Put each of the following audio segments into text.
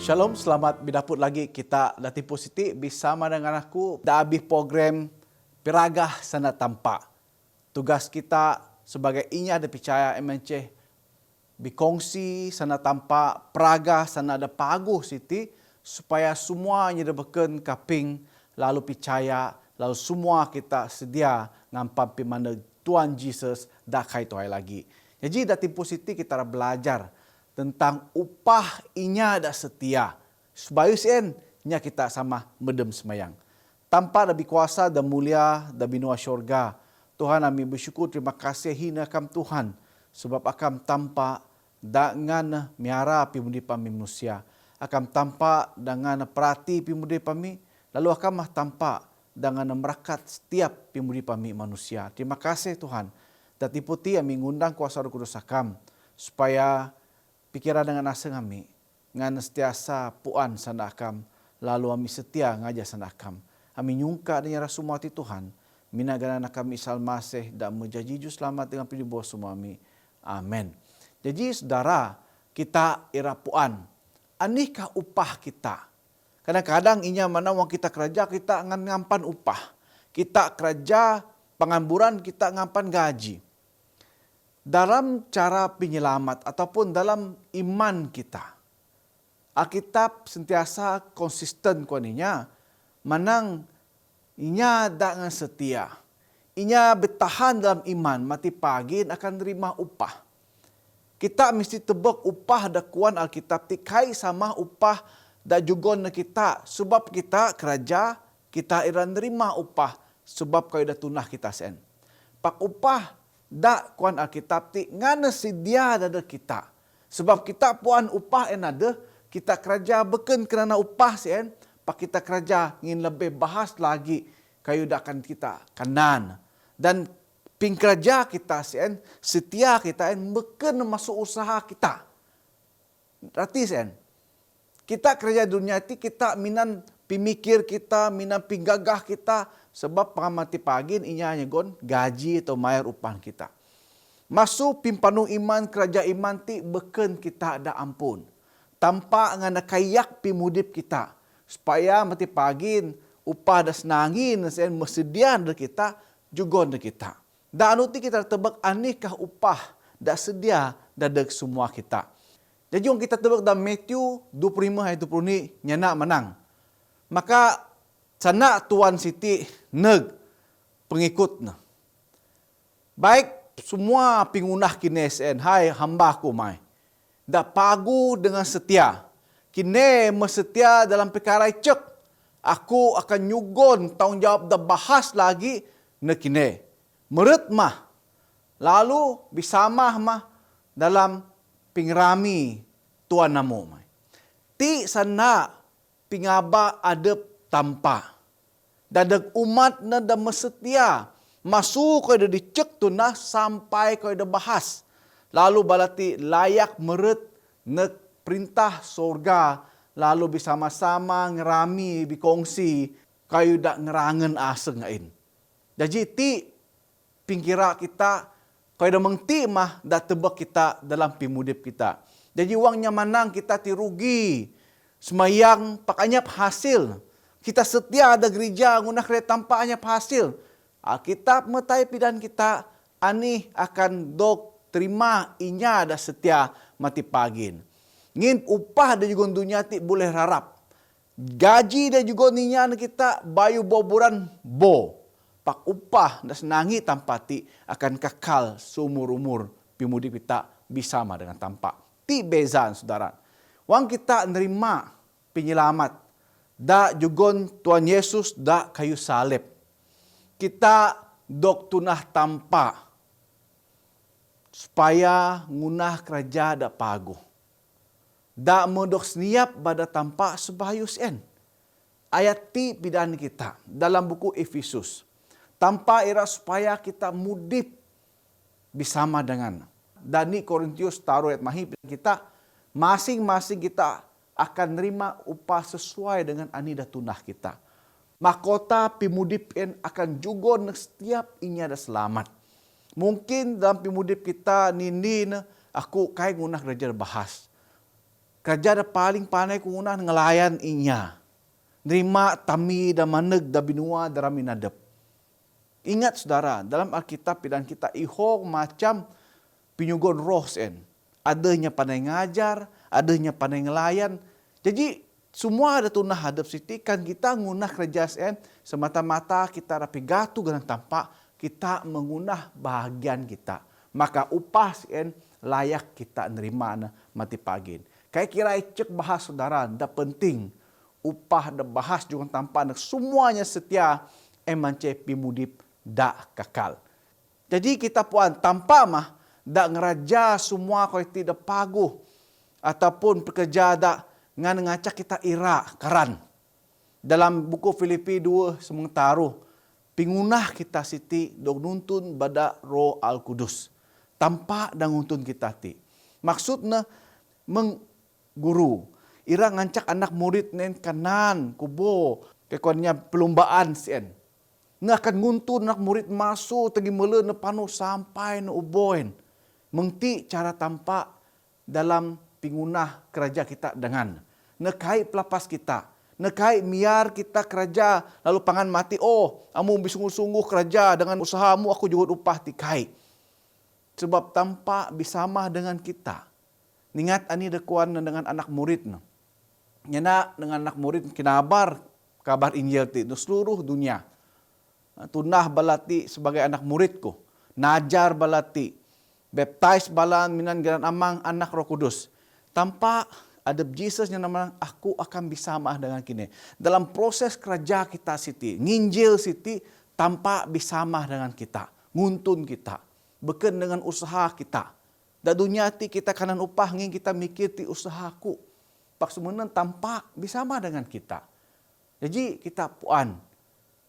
Shalom, selamat bidaput lagi kita Latih Positif bersama dengan aku. Dah habis program Piragah Sana Tampak. Tugas kita sebagai inya ada percaya MNC berkongsi sana tampak peraga sana ada paguh siti supaya semuanya ada beken kaping lalu percaya lalu semua kita sedia ngampam pimana Tuhan Yesus dah kai tuai lagi. Jadi Latih Positif kita belajar tentang upah inya dah setia. Sebab sen nya kita sama medem semayang. Tanpa lebih kuasa dan mulia dan binua syurga. Tuhan kami bersyukur terima kasih hina kam Tuhan. Sebab akam tampak dengan miara pimudi kami manusia. Akam tampak dengan perhati pimudi kami. Lalu akam tampak dengan merakat setiap pimudi kami manusia. Terima kasih Tuhan. Dan tiputi kami ngundang kuasa Roh Kudus akam. Supaya pikiran dengan asa kami, ngan setiasa puan sandakam, lalu kami setia ngaja sandakam. Kami nyungka dengan semua ti Tuhan, minagana kami isal masih dan menjadi selamat dengan pilih bos semua kami. Amin. Jadi saudara, kita ira puan, anikah upah kita? Kadang-kadang inya mana wang kita kerja, kita ngampan upah. Kita kerja pengamburan, kita ngampan gaji. Dalam cara penyelamat ataupun dalam iman kita, Alkitab sentiasa konsisten kuaninya, manang inya dengan setia. Inya bertahan dalam iman, mati pagi akan terima upah. Kita mesti tebak upah da kuan Alkitab tikai sama upah da jugon kita. Sebab kita kerja, kita iran terima upah. Sebab kau dah tunah kita sen. Pak upah dak kuan Alkitab ti ngana sedia ada kita. Sebab kita puan upah en ada, kita kerja beken kerana upah sen, pak kita kerja ingin lebih bahas lagi kayu dakan kita kanan. Dan ping kerja kita sen, setia kita en beken masuk usaha kita. Berarti sen, kita kerja dunia ti kita minan pimikir kita, minan pinggagah kita, sebab pengamati pagi inya nyegon gaji atau mayar upah kita. Masuk pimpanu iman kerja iman ti beken kita ada ampun. Tanpa ngana kayak pimudip kita. Supaya mati pagi upah dah senangin sen mesedian de kita jugon de kita. Dan anu ti kita tebak anikah upah dah sedia dadeg semua kita. Jadi yang kita tebak dalam Matthew 25 ayat 20 ni nyana menang. Maka sana Tuan Siti neg pengikutnya. Baik semua pingunah kini SN, hai hambaku mai. Dah pagu dengan setia. Kini mesetia dalam perkara cek. Aku akan nyugon tanggungjawab dah bahas lagi ne kini. Meret mah. Lalu bisamah mah dalam pingrami tuan namo mai. Ti sana pingaba adep tanpa. Dadag umat na da mesetia. Masuk kau dah dicek tu nah sampai kau dah bahas. Lalu balati layak meret na perintah surga. Lalu bersama-sama ngerami, berkongsi. Kau dah ngerangan asa ngain. Jadi ti pingkira kita. Kau dah mengti mah dah tebak kita dalam pimudip kita. Jadi uangnya manang kita ti rugi. Semayang pakanya hasil. Kita setia ada gereja guna kereta tampaknya hasil. Alkitab metai pidan kita ani akan dok terima inya ada setia mati pagin. Ngin upah dan juga dunia ti boleh harap. Gaji dan juga ninya kita bayu boburan bo. Pak upah dan senangi tanpa ti akan kekal seumur-umur pimudi kita bersama dengan tampak. Ti bezaan saudara. Wang kita nerima penyelamat. Da jugon Tuhan Yesus da kayu salib. Kita dok tunah tampa. Supaya ngunah kerja da pagu. Da medok seniap pada tampa sebayus en. Ayat ti pidan kita dalam buku Efesus. Tanpa era supaya kita mudip bersama dengan. Dani Korintius taruh ayat mahib kita. Masing-masing kita akan nerima upah sesuai dengan anida tunah kita. Mahkota pimudip en akan juga setiap inya ada selamat. Mungkin dalam pimudip kita nindin aku kai ngunah kerja bahas. Kerja da paling panay kung una ngelayan inya. Nerima tami da maneg da binua da rami nadep. Ingat saudara, dalam Alkitab dan kita ihong macam pinyugon roh sen. Adanya pandai ngajar, adanya pandai ngelayan. Jadi semua ada tunah hadap siti kan kita ngunah kerja sen semata-mata kita rapi gatu ganang tampak kita mengunah bahagian kita. Maka upah sen layak kita nerima na mati pagin. Kayak kira cek bahas saudara, dah penting upah dah bahas juga tampak nak semuanya setia emance pimudip dak kakal. Jadi kita puan tanpa mah dak ngeraja semua kau tidak paguh ataupun pekerja dak ngan ngacak kita ira karan. Dalam buku Filipi 2 semengtaruh pingunah kita siti dok nuntun bada Roh Al Kudus. Tanpa dan nuntun kita ti. Maksudnya guru, ira ngancak anak murid nen kanan, kubo, kekonnya perlombaan sien. Nga akan nguntun anak murid masuk, tegi mele na panu sampai na uboin. Mengti cara tampak dalam pingunah kerja kita dengan. Nekai pelapas kita. Nekai miar kita kerja, lalu pangan mati, oh, amu bisungguh-sungguh kerja dengan usahamu, aku juga upah tikai. Sebab tampak bersama dengan kita. Ingat ani dekuan dengan anak murid. Nyana dengan anak murid kinabar kabar Injil ti no seluruh dunia. Tunah balati sebagai anak muridku. Najar balati. Baptize balan minan garan amang anak Roh Kudus. Tanpa ada Jesus yang namanya aku akan bersama dengan kini. Dalam proses kerja kita siti, nginjil siti tanpa bersama dengan kita, nguntun kita, beken dengan usaha kita. Da dunia ti kita kanan upah ngin kita mikir ti usahaku. Pak semuanya tampak bersama dengan kita. Jadi kita puan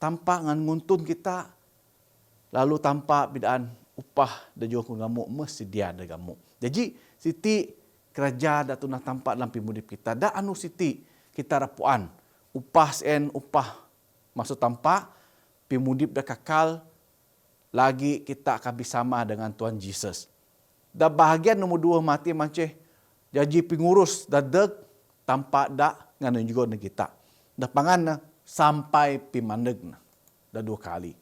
tampak ngan nguntun kita lalu tampak bidaan upah da jo ngamu mesti dia da gamu. Jadi siti kerja da tunah tampak dalam pimudip kita. Da anu siti kita rapuan upah sen upah maksud tampak pimudip da kakal lagi kita akan bersama dengan Tuhan Yesus. Da bahagian nombor 2 mati macam jadi pengurus dadeg tampak dak nganu juga na kita. Da pangan na sampai pimandeg na. Da 2 kali.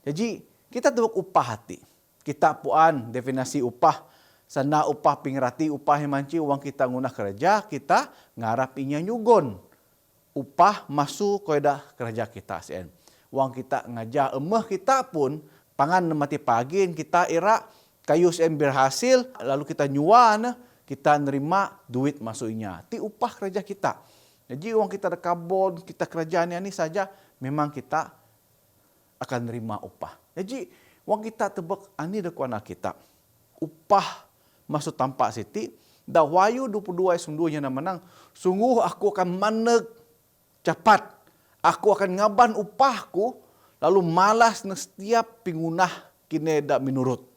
Jadi kita tebak upah hati. Kita puan definisi upah. Sana upah pingrati upah yang manci uang kita ngunah kerja kita ngarap inya nyugon. Upah masuk koida kerja kita sen. Uang kita ngaja emeh kita pun pangan mati pagin kita ira kayu sen berhasil lalu kita nyuan kita nerima duit masuknya. Ti upah kerja kita. Jadi uang kita rekabon, kita kerjaan ini saja memang kita akan nerima upah. Jadi uang kita tebak ani dekuana kita. Upah masuk tampak siti. Da Wahyu 22 ayat 9 yang menang. Sungguh aku akan maneg cepat. Aku akan ngaban upahku. Lalu malas na setiap pingunah kini dak menurut.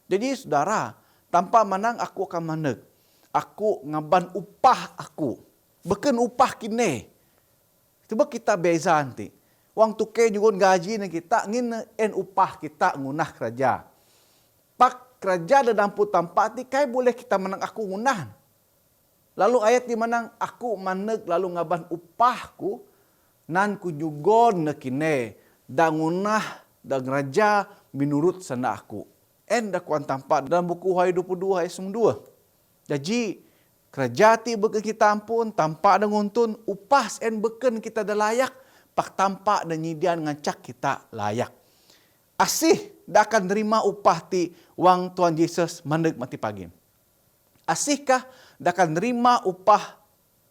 Jadi saudara, tanpa menang aku akan maneg. Aku ngaban upah aku. Beken upah kini. Coba kita beza nanti. Wang tuke juga gaji na kita, ngin en upah kita ngunah kerja. Pak kerja dalam tampak ti kai boleh kita menang aku ngunah. Lalu ayat di menang aku maneg lalu ngaban upahku nan kujugon na kini dangunah dan raja menurut sana aku. En dakuan tampak dalam buku Wahyu 22 ayat 9. Jadi kerja ti beken kita ampun tampak dan nguntun upah en beken kita dah layak pak tampak dan nyidian ngancak kita layak. Asih dah akan terima upah ti wang Tuhan Yesus mandeg mati pagi. Asihkah dah akan terima upah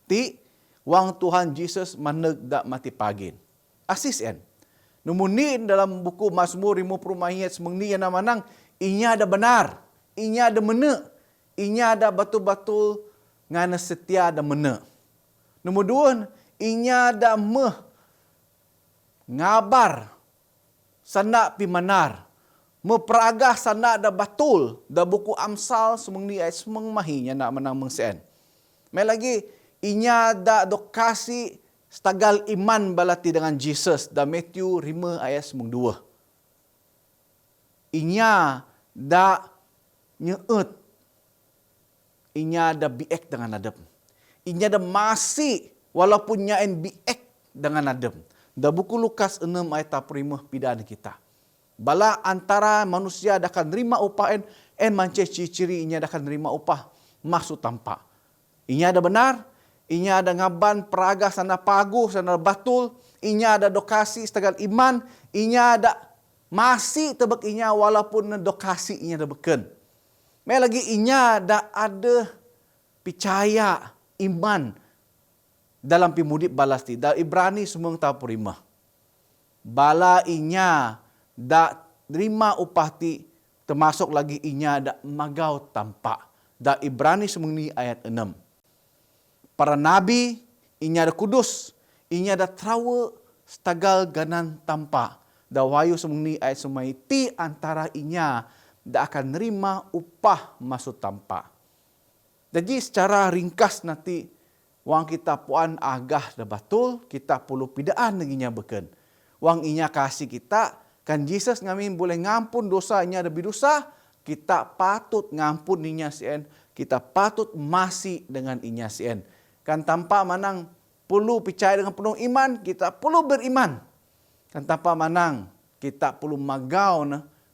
ti wang Tuhan Yesus mandeg dak mati pagi. Asis en. Numunin dalam buku Mazmur 50 ayat semengni yang namanang inya ada benar, inya ada mene, inya ada betul-betul ngana setia ada mene. Nombor 2, inya ada ngabar sana pimanar, meperagah sana ada betul da buku Amsal semengni ayat semeng mahinya nak menang mengsen. Mai lagi inya ada dokasi stagal iman balati dengan Jesus da Matthew 5 ayat 2. Inya da nyeut. Inya da biek dengan adab. Inya ada masih walaupun nyaen biek dengan adem. Da buku Lukas 6 ayat 5 pidana kita. Bala antara manusia akan nerima upah en mance ciri-ciri inya akan nerima upah masuk tanpa. Inya ada benar, inya ada ngaban peraga sana pagu, sana batul, inya ada dokasi setagal iman, inya ada masih tebak inya walaupun dokasi inya ada beken. May lagi inya ada percaya iman dalam pimudip balas ti. Da Ibrani sumeng tahu purima. Bala inya da terima upah ti termasuk lagi inya da magau tampa. Da Ibrani sumeng ni ayat 6. Para nabi inya da kudus, inya da trawe stagal ganan tampa. Da Wahyu sumeng ni ayat sumai ti antara inya da akan nerima upah masuk tampa. Jadi secara ringkas nanti wang kita puan agah da batul, kita perlu pidaan neginya beken. Wang inya kasih kita, kan Jesus ngamin boleh ngampun dosa inya ada bidosa, kita patut ngampun inya sien, kita patut masih dengan inya sien. Kan tanpa manang perlu percaya dengan penuh iman, kita perlu beriman. Kan tanpa manang kita perlu magau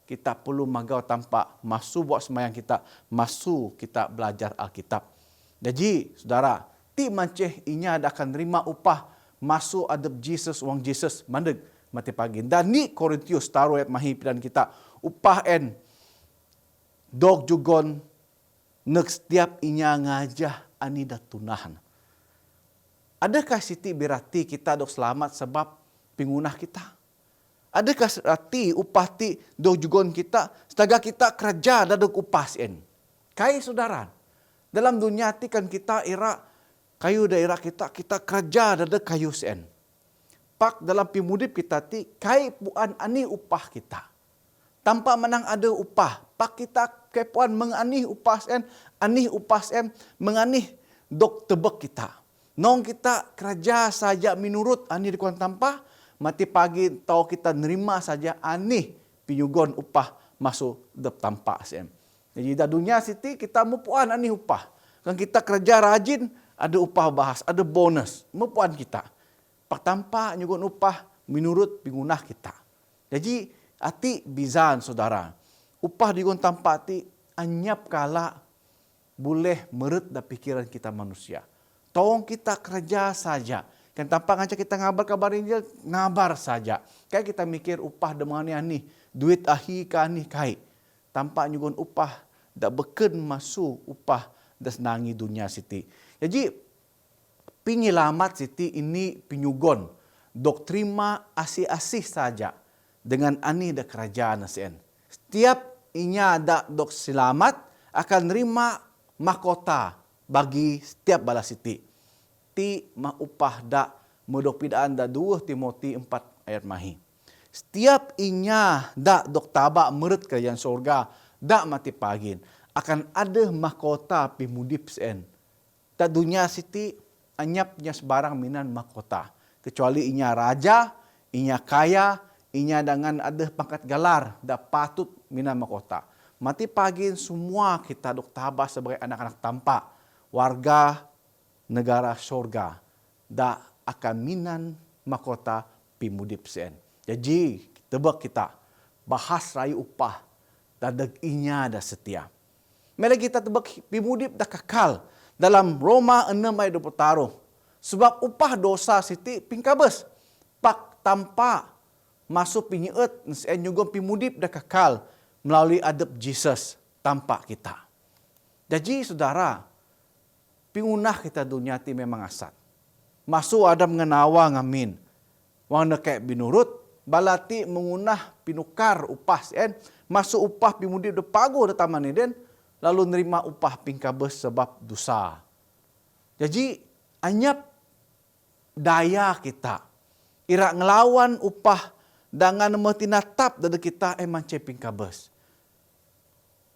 kita perlu magau tanpa masuk buat semayang kita, masuk kita belajar Alkitab. Jadi, saudara, ti manceh inya akan terima upah masuk adab Jesus, wang Jesus mandeg mati pagi. Dan ni Korintius taruh ayat mahipidan kita, upah en dog jugon nek setiap inya ngajah ani da tunahan. Adakah siti berarti kita dok selamat sebab pingunah kita? Adakah berarti upah ti dok jugon kita setaga kita kerja da dok upah sien? Kai saudara, dalam dunia ti kan kita ira kayu daerah kita kerja da dok kayu sien. Pak dalam pimudip kita ti kai puan ani upah kita. Tanpa menang ada upah. Pak kita kai puan menganih upah sen, anih upah sen, menganih dok tebek kita. Nong kita kerja saja menurut ani dikuan tanpa, mati pagi tahu kita nerima saja anih pinyugon upah masuk dep tanpa sen. Jadi da dunia siti kita mupuan anih upah. Kan kita kerja rajin ada upah bahas, ada bonus, mupuan kita. Pak tanpa nyugun upah menurut pingunah kita. Jadi ati bizan saudara. Upah digun tanpa ati anyap kala boleh meret da pikiran kita manusia. Tolong kita kerja saja. Kan tanpa ngajak kita ngabar kabar Injil, ngabar saja. Kayak kita mikir upah demani ani, duit ahi ka ani kai. Tanpa nyugun upah da beken masuk upah das nangi dunia siti. Jadi pengilamat siti ini pinyugon. Dok terima asih-asih saja dengan ani da kerajaan sien. Setiap inya da dok selamat akan nerima mahkota bagi setiap bala siti. Ti maupah da modok pidaan da 2 Timoti 4 ayat mahi. Setiap inya da dok taba meret kerajaan surga da mati pagin akan ada mahkota pimudip sien. Da dunia siti anyapnya sebarang minan mahkota. Kecuali inya raja, inya kaya, inya dengan ada pangkat gelar, da patut minan mahkota. Mati pagi semua kita dok tabah sebagai anak-anak tampa, warga negara surga, da akan minan mahkota pimudip sen. Jadi tebak kita bahas rayu upah, dadag inya da setia. Mela kita tebak pimudip da kekal. Dalam Roma 6 ayat 20 taruh. Sebab upah dosa siti pingkabes. Pak tanpa masuk pinyeut sen nyugong pimudip da kekal melalui adab Jesus tanpa kita. Jadi saudara, pingunah kita dunia ti memang asat. Masuk ada mengenawa ngamin. Wang nekek binurut, balati mengunah pinukar upah sen, masuk upah pimudip da pago da taman eden, lalu nerima upah pingkabes sebab dosa. Jadi anyap daya kita. Ira ngelawan upah dengan metinatap dari kita mance pingkabes.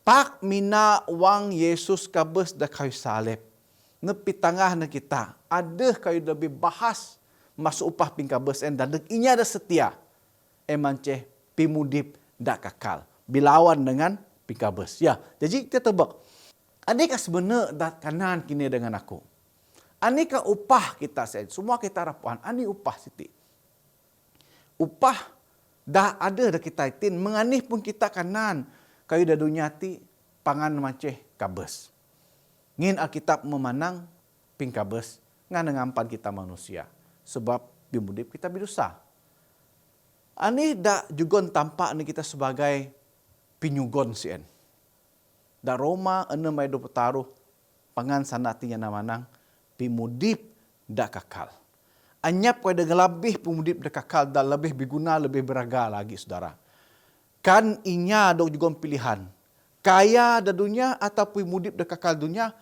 Pak mina wang Yesus kabes da kayu salib. Nepi tengah na kita. Ada kayu lebih bahas masuk upah pingkabes en dan inya ada setia. Mance pimudip da kakal. Bilawan dengan pingkabes. Ya, jadi kita tebak. Adakah sebenar dat kanan kini dengan aku? Ani ka upah kita sen. Semua kita rapuan. Ani upah siti. Upah dah ada dah kita itin. Menganih pun kita kanan. Kayu dah dunia ti pangan maceh kabes. Ngin Alkitab memanang ping kabes. Ngan ngampan kita manusia. Sebab bimudip kita berdosa. Ani dah jugon tampak ni kita sebagai pinyugon sien. Da Roma 6:20 pangan sanatinya namanang pimudip dak kakal. Anyap kau dengan lebih pimudip dak kakal dan lebih berguna, lebih beraga lagi saudara. Kan inya dok juga pilihan. Kaya da dunia atau pimudip dak kakal dunia,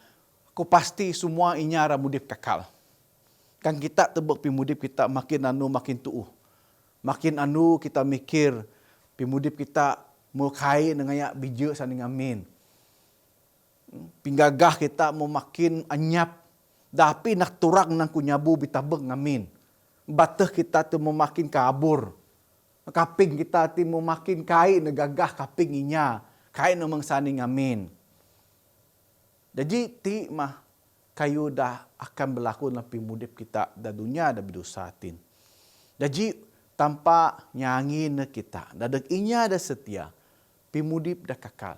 ku pasti semua inya ra mudip kakal. Kan kita tebak pimudip kita makin anu makin tuuh. Makin anu kita mikir pimudip kita mau kaya dengan yak bija saning amin. Pinggagah kita mau makin anyap. Tapi nak turang nang kunyabu bitabeg ngamin. Batah kita tu mau makin kabur. Kaping kita tu mau makin kai negagah kaping inya. Kai namang saning ngamin. Jadi ti mah kayu dah akan berlaku dalam pimudip kita da dunia da bidusatin. Jadi tanpa nyanyi na kita. Dadak inya da setia. Pimudip da kakal.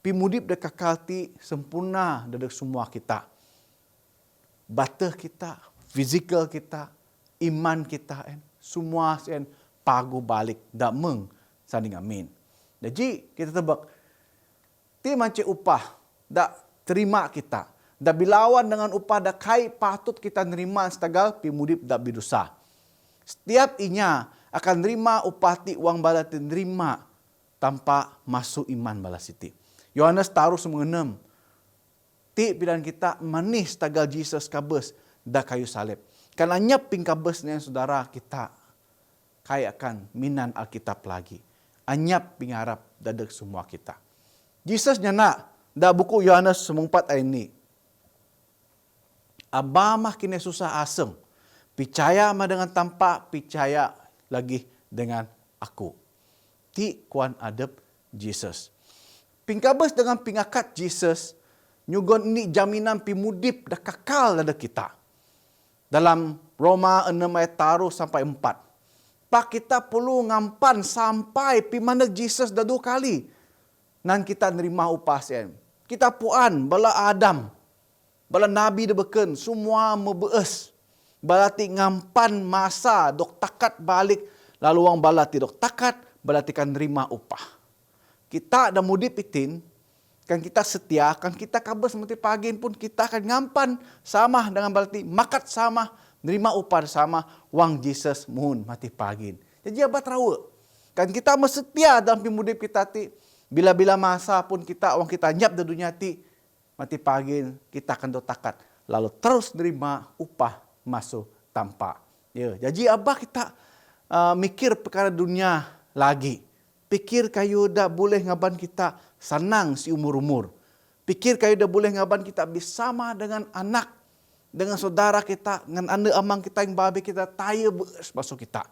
Pimudip dah kakal ti sempurna dadak semua kita. Batah kita, fizikal kita, iman kita, semua sen pagu balik dak meng saning amin. Jadi kita tebak ti mance upah dak terima kita. Dak bilawan dengan upah dak kai patut kita nerima setagal pimudip dak bidosa. Setiap inya akan nerima upah ti uang bala ti nerima tanpa masuk iman bala siti. Yohanes taruh semengenam. Ti pilihan kita manis tagal Jesus kabes da kayu salib. Karena nyap ping kabes ni saudara kita kaya akan minan Alkitab lagi. Anyap ping harap dadak semua kita. Jesus nyana da buku Yohanes 4 ayat ini. Abamah kini susah asem. Percaya mah dengan tanpa percaya lagi dengan aku. Ti kuan adep Jesus. Pingkabes dengan pingakat Jesus, nyugon ini jaminan pimudip dah kakal dah kita. Dalam Roma 6 ayat taruh sampai 4. Pak kita perlu ngampan sampai pimana Jesus dah 2 kali. Nan kita nerima upah sen. Kita puan bala Adam, bala Nabi dah beken, semua mebees. Bala ti ngampan masa dok takat balik, lalu wang bala ti dok takat, bala ti kan nerima upah. Kita dah mudip itin, kan kita setia, kan kita kabes mati pagin pun kita akan ngampan sama dengan berarti makat sama, nerima upah sama, wang Jesus mohon mati pagin. Jadi apa tahu? Kan kita setia dalam pimudip kita ti, bila-bila masa pun kita, wang kita nyap di dunia ti, mati pagin, kita akan dotakat. Lalu terus nerima upah masuk tanpa. Ya, jadi apa kita mikir perkara dunia lagi. Pikir kayu dah boleh ngaban kita senang si umur-umur. Pikir kayu dah boleh ngaban kita bersama dengan anak, dengan saudara kita, dengan anak amang kita yang babi kita, taya masuk kita.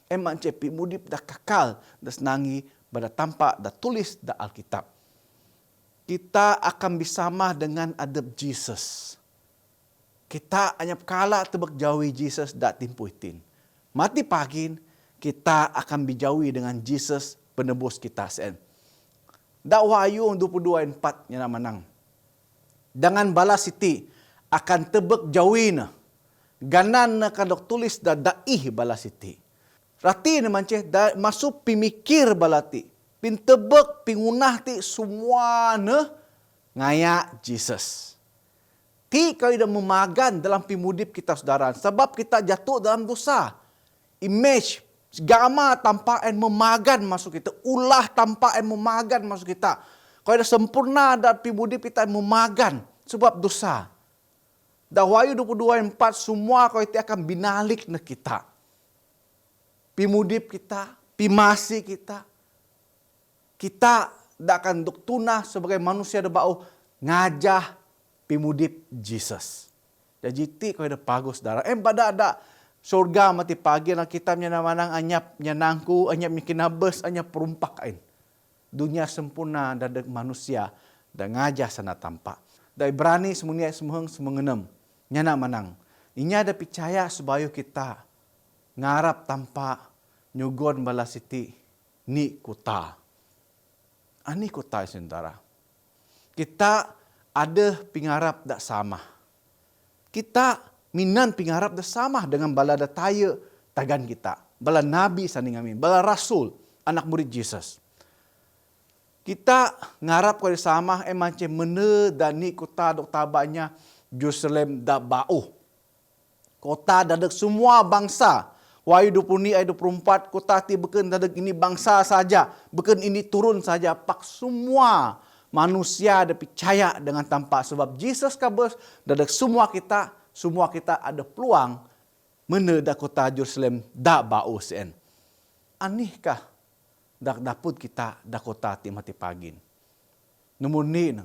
Emang cepi mudip dah kakal, dah senangi, pada tampak, dah tulis dah Alkitab. Kita akan bersama dengan adab Jesus. Kita hanya kala tebak jauhi Jesus dah timpuitin. Mati pagin, kita akan dijauhi dengan Jesus penebus kita sen. Da Wahyu 22:4 nya manang. Dengan bala siti akan tebek jauhin. Ganan na kadok tulis da daih bala siti. Rati na manceh da masuk pimikir balati. Pintebek pingunah ti semua na ngaya Jesus. Ti kau dah memagan dalam pimudip kita saudara. Sebab kita jatuh dalam dosa. Image gama tanpa memagan masuk kita. Ulah tanpa memagan masuk kita. Kalau ada sempurna dan pimudip kita memagan. Sebab dosa. Dan Wahyu 22:4 semua kau itu akan binalik na kita. Pimudip kita. Pimasi kita. Kita tidak akan tunah sebagai manusia da bau ngajah pimudip Jesus. Jadi ti kau ada bagus darah. Pada ada surga mati pagi na kitabnya namanang anyap nyanangku, anyap mikinabes, anyap perumpakain. Dunia sempurna dadak manusia dan ngajah sana tampak. Da Ibrani semuanya semengenem. Nyana manang. Inya ada percaya supaya kita ngarap tanpa nyugon bala siti ni kuta. Ani kuta saudara. Kita ada pingarap dak sama. Kita minan pingarap dak sama dengan bala dataya tagan kita. Bala nabi saning amin, bala rasul, anak murid Jesus. Kita ngarap kau sama macam mana dan ni kota dok tabanya Jerusalem dak bau. Kota dadak semua bangsa. Wahyu 20 ni ayat 24 kota ti beken dadak ini bangsa saja, beken ini turun saja. Pak semua manusia ada percaya dengan tanpa sebab Jesus kabus dadak semua kita ada peluang mana dak kota Jerusalem dak bau sen. Anikah dak daput kita dak kota ti mati pagin. Nomor ni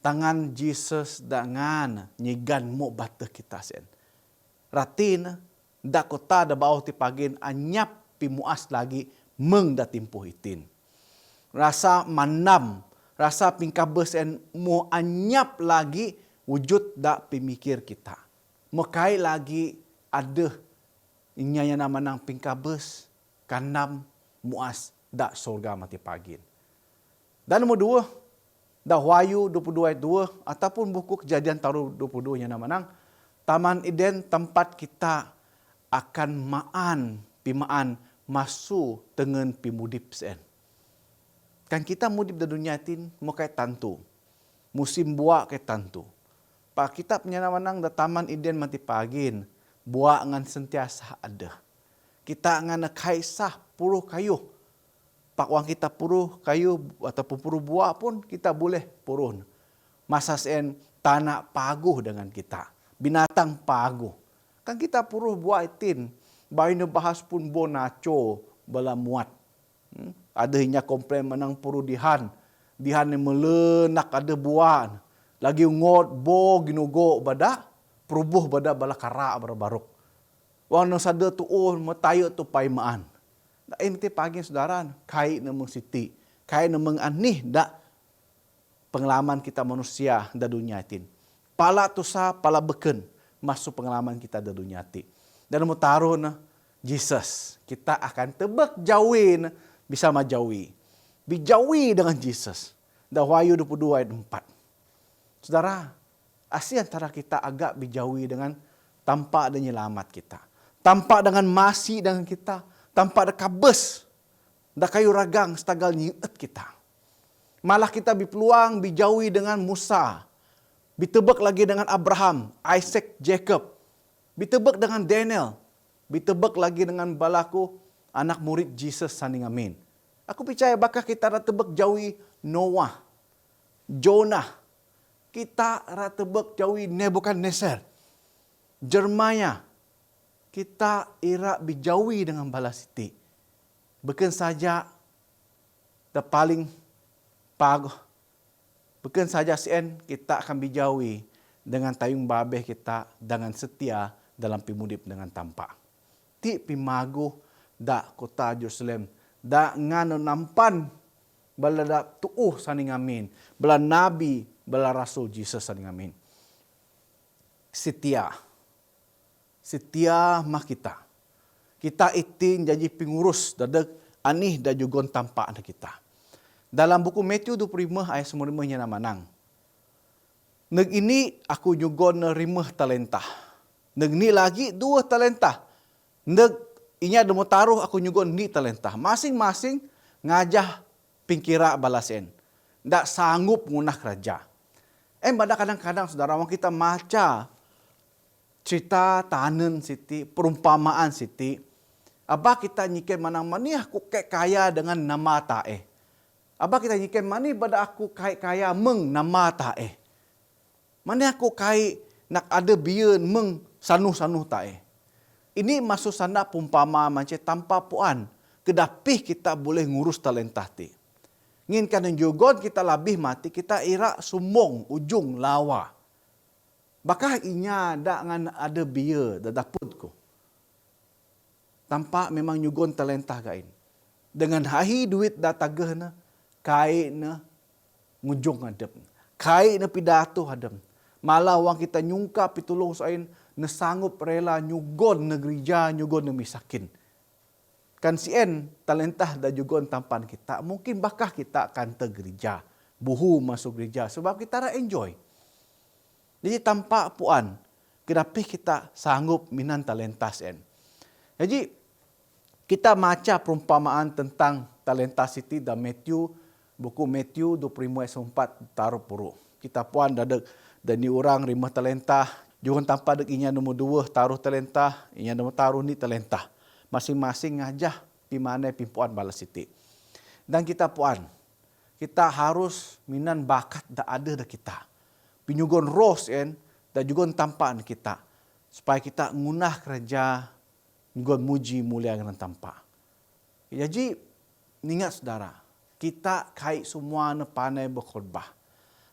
tangan Jesus dengan nyigan mo bateh kita sen. Ratin dak kota da bau ti pagin anyap pimuas lagi meng da timpuh itin. Rasa manam, rasa pingkabes en mo anyap lagi wujud dak pemikir kita. Mekai lagi ada inya yang nama nang pingkabes kanam muas dak surga mati pagin. Dan nomor 2, dah Wahyu 22 ayat 2 ataupun buku Kejadian Taruh 22 yang nama nang Taman Eden tempat kita akan pimaan masuk dengan pimudip sen. Kan kita mudip di dunia tin mokai tantu. Musim buah ke tantu. Pak kitab nama nang da Taman Eden mati pagin. Buah ngan sentiasa ada. Kita ngan kaisah puruh kayu. Pak wang kita puruh kayu ataupun puruh buah pun kita boleh purun. Masa sen tanah paguh dengan kita. Binatang paguh. Kan kita puruh buah itin. Bayi bahas pun bo naco bala muat. Ada hanya komplain menang puruh dihan. Dihan yang melenak ada buah. Lagi ngot bo ginugo bada. Perubuh bada bala karak barbaruk. Wang nang sada tu mataya tu paimaan. Dak inti pagi saudara, kai nemeng siti. Kai nemeng anih dak pengalaman kita manusia da dunia itin. Pala tusa, pala beken masuk pengalaman kita di dunia ti. Dan mau taruh Jesus, kita akan tebak jauhin bisa majawi. Bijawi dengan Jesus. Dah Wahyu 22 ayat 4. Saudara, asih antara kita agak bijawi dengan tanpa adanya nyelamat kita. Tanpa dengan masih dengan kita. Tanpa ada kabes. Dah kayu ragang setagal nyiut kita. Malah kita berpeluang bijawi dengan Musa. Bitebak lagi dengan Abraham, Isaac, Jacob. Bitebak dengan Daniel. Bitebak lagi dengan balaku anak murid Jesus saning amin. Aku percaya bakal kita ratebak jauhi Noah, Jonah. Kita ratebak jauhi Nebukadnezar, Jeremiah. Kita ira bijauhi dengan balas siti. Bukan saja the paling paguh. Bukan saja sen kita akan bijauhi dengan tayung babeh kita dengan setia dalam pimudip dengan tampak. Ti pimagu da kota Jerusalem da ngano nampan bala da tuuh saning amin. Bala nabi, bala rasul Jesus saning amin. Setia. Setia mah kita. Kita itin jadi pengurus dadak anih da jugon tampak anak kita. Dalam buku Matthew 25 ayat 95 nama nang. Neg ini aku juga nerima talenta. Neg ni lagi 2 talenta. Neg inya demo taruh aku juga ni talenta. Masing-masing ngajah pingkira balasen. Ndak sanggup ngunah kerja. Pada kadang-kadang saudara mau kita maca cerita tahanan siti, perumpamaan siti. Apa kita nyiken manang mani aku kek kaya dengan nama tae. Apa kita nyiken mani pada aku kaya meng nama tae. Mani aku kai nak ada bian meng sanuh-sanuh tae. Ini masuk sana pumpama macam tanpa puan. Kedapih kita boleh ngurus talenta ti. Nginkan juga kita lebih mati kita ira sumbong ujung lawa. Bakah inya dengan ada biar da daputku. Tanpa memang nyugon talenta kain. Dengan hahi duit da tagah na kai na ngujung hadap. Kai na pidato hadap. Malah wang kita nyungka pitulong sain na sanggup rela nyugon na gereja, nyugon na misakin. Kan sien talentah da jugon tampan kita, mungkin bakah kita akan te gereja, buhu masuk gereja sebab kita ra enjoy. Jadi tanpa puan, kenapa kita sanggup minan talenta sien. Jadi kita baca perumpamaan tentang talenta siti da buku Matthew 25:4 taruh puru. Kita puan dadak dan ni orang rimah talenta, jugon tanpa dek inya nombor 2 taruh talenta, inya nombor taruh ni talenta. Masing-masing ngajah pi mana pimpuan balas siti. Dan kita puan, kita harus minan bakat da ada da kita. Pinyugon ros en dan juga tampaan kita supaya kita ngunah kerja nyugon muji mulia dengan tampa. Jadi ingat saudara, kita kai semua ne pandai berkhotbah.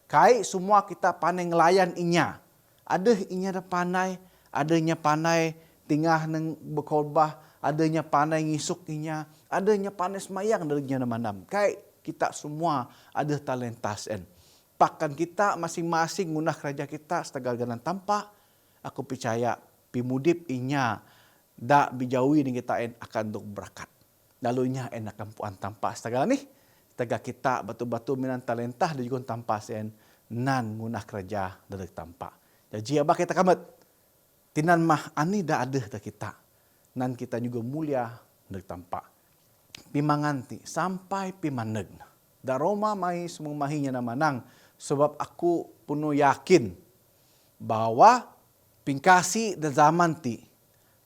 Kai semua kita pandai ngelayan inya. Ada inya da pandai, adanya pandai tingah neng berkhotbah, adanya pandai ngisuk inya, adanya pandai semayang dari inya manam. Kai kita semua ada talenta sen. Pakan kita masing-masing ngunah kerja kita setagalan tanpa, aku percaya pimudip inya dak bijawi dengan kita en akan dok berakat. Lalu inya en akan puan tanpa setagalan ni. Taga kita batu-batu minan talenta dan juga tanpa sen nan ngunah kerja dari tanpa. Jadi apa kita kamet? Tinan mah ani dak ada dak kita. Nan kita juga mulia dari tanpa. Pimanganti sampai pimaneg. Da Roma mai semua mahinya na manang. Sebab aku penuh yakin bahwa pingkasi dan zaman ti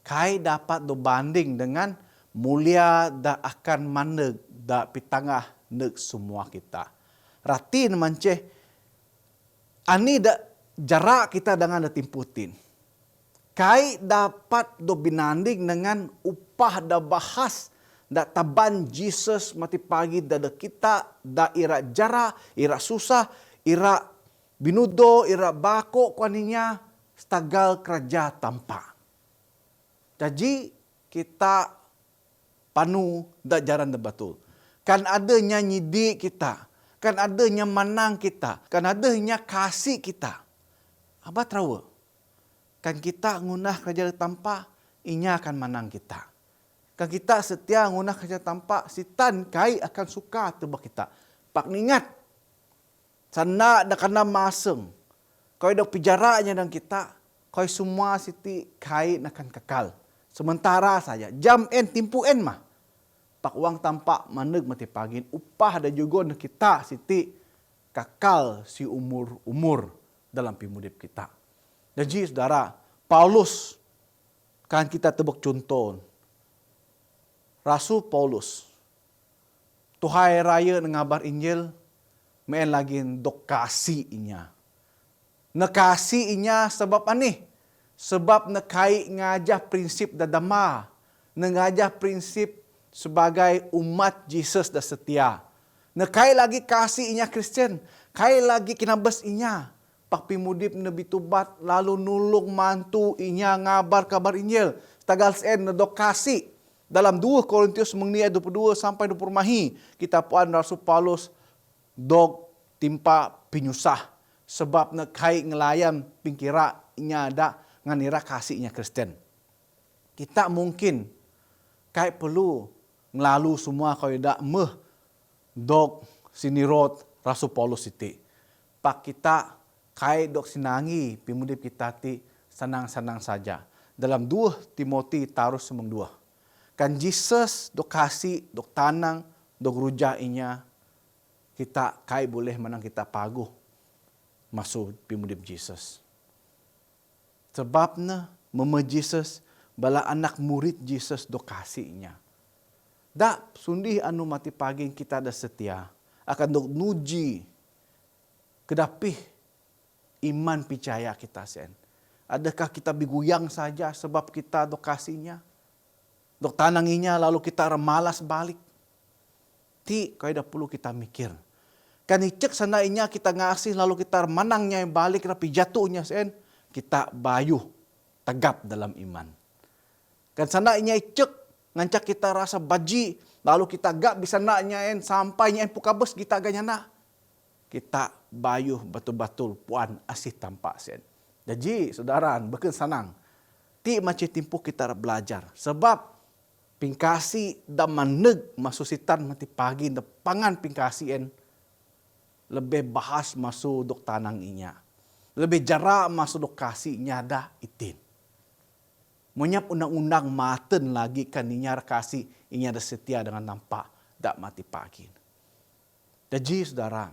kai dapat berbanding dengan mulia da akan maneg da pitangah neg semua kita. Ratin manceh ani da jarak kita dengan da timputin. Kai dapat do binanding dengan upah da bahas da taban Jesus mati pagi da kita da ira jara, ira susah, ira binudo, ira bako kuaninya stagal kerja tanpa. Jadi kita panu da jaran da batul. Kan adanya nyidi kita, kan adanya manang kita, kan adanya kasih kita. Apa tahu? Kan kita ngunah kerja tanpa, inya akan manang kita. Kan kita setia ngunah kerja tanpa, sitan kai akan suka tebak kita. Pak ningat, sana dah kena maseng. Kau dah pijaranya dan kita, kau semua siti kai akan kekal. Sementara saja, jam en timpu en mah. Pak uang tampak maneg mati pagin, upah dan juga kita siti kekal si umur dalam pimudip kita. Jadi saudara, Paulus kan kita tebak contoh. Rasul Paulus, tuhai raya ngabar Injil, main lagi dok kasih inya. Nekasi inya sebab ani? Sebab nekai ngajah prinsip dadama. Ngajah prinsip sebagai umat Jesus dah setia. Nekai lagi kasih inya Kristen. Kai lagi kinabes inya. Pak pimudip nabi tubat lalu nulung mantu inya ngabar kabar Injil. Tagal sen dok kasih. Dalam 2 Korintus mengni 22 sampai 20 mahi, kita puan Rasul Paulus dog timpa pinyusah sebab na kai ngelayan pingkira inya ada nganira kasihnya Kristen. Kita mungkin kai perlu ngelalu semua kau dak dog sinirot Rasul Paulus iti. Pak kita kai dok sinangi pimudip kita ti senang-senang saja. Dalam 2 Timoti taruh semang 2. Kan Jesus dok kasih, dok tanang, dok rujak inya, kita kai boleh menang kita paguh masuk pimudip Jesus. Sebabnya mama Jesus bala anak murid Jesus dok kasih inya. Dak sundi anu mati pagi kita dah setia akan dok nuji kedapih iman percaya kita sen. Adakah kita biguyang saja sebab kita dok kasihnya? Dok tananginya lalu kita remalas balik. Ti kau dah perlu kita mikir. Kan icek sana inya kita ngasih lalu kita menangnya balik rapi jatuhnya sen. Kita bayuh tegap dalam iman. Kan sana inya icek ngancak kita rasa baji lalu kita gak bisa naknya en sampai en pukabes kita ganya nak. Kita bayuh betul-betul puan asih tampak sen. Jadi saudara, bukan senang. Ti macam timpu kita belajar. Sebab pingkasi da maneg masusitan mati pagi da pangan pingkasien lebih bahas masuk dok tanang inya. Lebih jarak masuk dok kasih inya dah itin. Monyap undang-undang maten lagi kan inya kasih inya da setia dengan nampak dak mati pagi. Jadi saudara,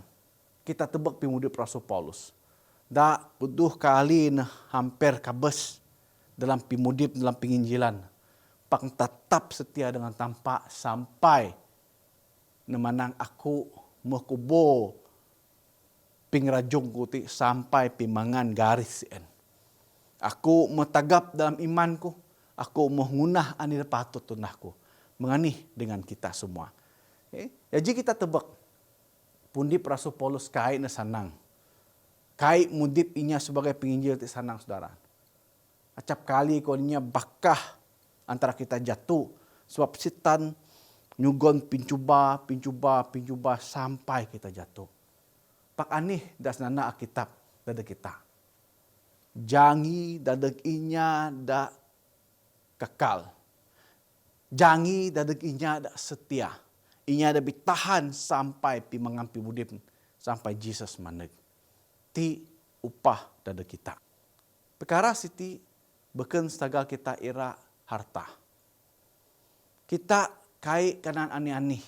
kita tebak pimudip Rasul Paulus. Da butuh kali hampir kabes dalam pimudip dalam penginjilan. Pak tetap setia dengan tampak sampai nemanang aku mekubo pingrajung kuti sampai pimangan garis en. Aku metagap dalam imanku, aku mengunah anil patut tunahku. Menganih dengan kita semua. Jadi kita tebak pundip Rasul Paulus kait na sanang. Kait mudip inya sebagai penginjil ti sanang saudara. Acap kali ko niya bakah antara kita jatuh sebab setan nyugon pincuba sampai kita jatuh. Pak anih das nana Alkitab dada kita. Jangi dadeg inya da kekal. Jangi dadeg inya da setia. Inya da bitahan sampai pimangampi mudip sampai Jesus maneg. Ti upah dada kita. Perkara siti beken setagal kita ira harta. Kita kait kanan ani-ani.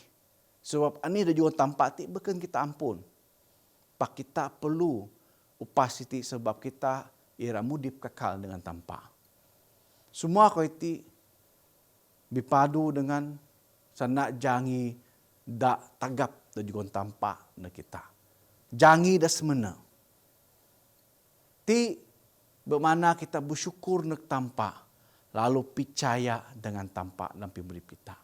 Sebab ani dah juga tampak ti beken kita ampun. Pak kita perlu upah siti sebab kita ira mudip kekal dengan tampak. Semua kau iti bipadu dengan sanak jangi da tagap da juga tampak na kita. Jangi da semena. Ti bermana kita bersyukur nak tampak. Lalu percaya dengan tampak dalam pemberi kita.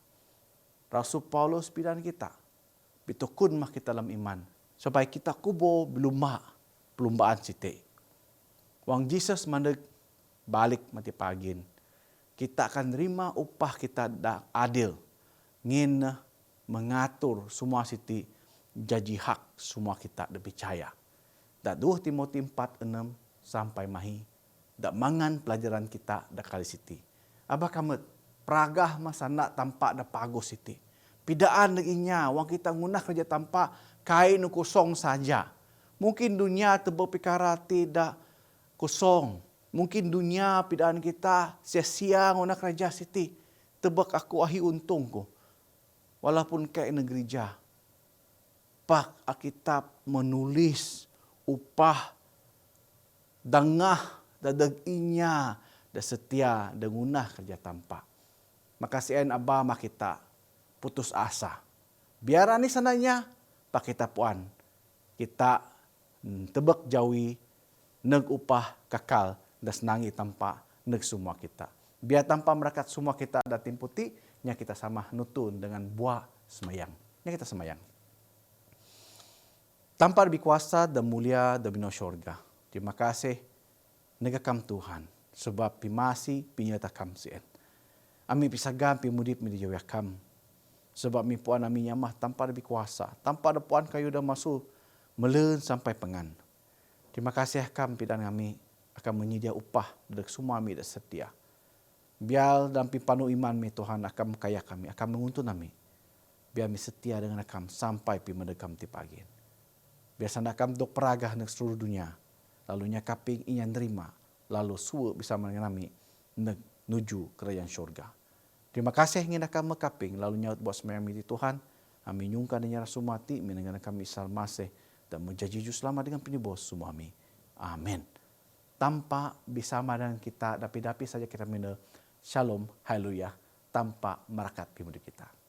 Rasul Paulus bidan kita. Bitukun mah kita dalam iman. Supaya kita kubo belumba pelumbaan siti. Wang Jesus mandeg balik mati pagin. Kita akan terima upah kita dah adil. Ngin mengatur semua siti jadi hak semua kita dipercaya. Da 2 Timotius 4:6 sampai mahi. Dak mangan pelajaran kita dak kali siti. Abah kamet peragah masa nak tampak dak pagus siti. Pidaan inya wang kita ngunah kerja tampak kain kosong saja. Mungkin dunia tebel pikara tidak kosong. Mungkin dunia pidaan kita sia-sia ngunah kerja siti. Tebak aku ahi untungku. Walaupun kayak negeri jah. Pak Alkitab menulis upah dangah dadag inya da setia da ngunah kerja tampak. Makasihan Abah mak kita putus asa. Biar ani sananya pak kita puan. Kita tebak jawi neg upah kakal da senangi tampak neg semua kita. Biar tanpa merakat semua kita da tim putih nya kita sama nutun dengan buah semayang. Nya kita semayang. Tanpa lebih kuasa dan mulia dan bina syurga. Terima kasih negakam Tuhan. Sebab pimasi pinyatakam sien. Ami pisagam pimudip midijawakam. Sebab mi puan ami nyamah tanpa lebih kuasa. Tanpa ada puan kayu dah masuk melen sampai pengan. Terima kasih kam pidan kami akan menyedia upah dari semua mi dah setia. Biar dalam pipanu iman mi Tuhan akan kaya kami, akan menguntun kami. Biar mi setia dengan akam sampai pimedekam ti pagi. Biar sandakam dok peragah nek seluruh dunia. Lalu nya kaping inya nerima. Lalu suwe bisa mengenami menuju kerajaan syurga. Terima kasih ingin akan mekaping. Lalu nyaut buat semayang miti Tuhan. Amin nyungkan dengan sumati. Mendengar kami salmaseh. Dan menjadi selama dengan penyebos semua kami. Amin. Tanpa bisa dengan kita. Dapi-dapi saja kita minta. Shalom. Haleluya. Tanpa merakat pimudi kita.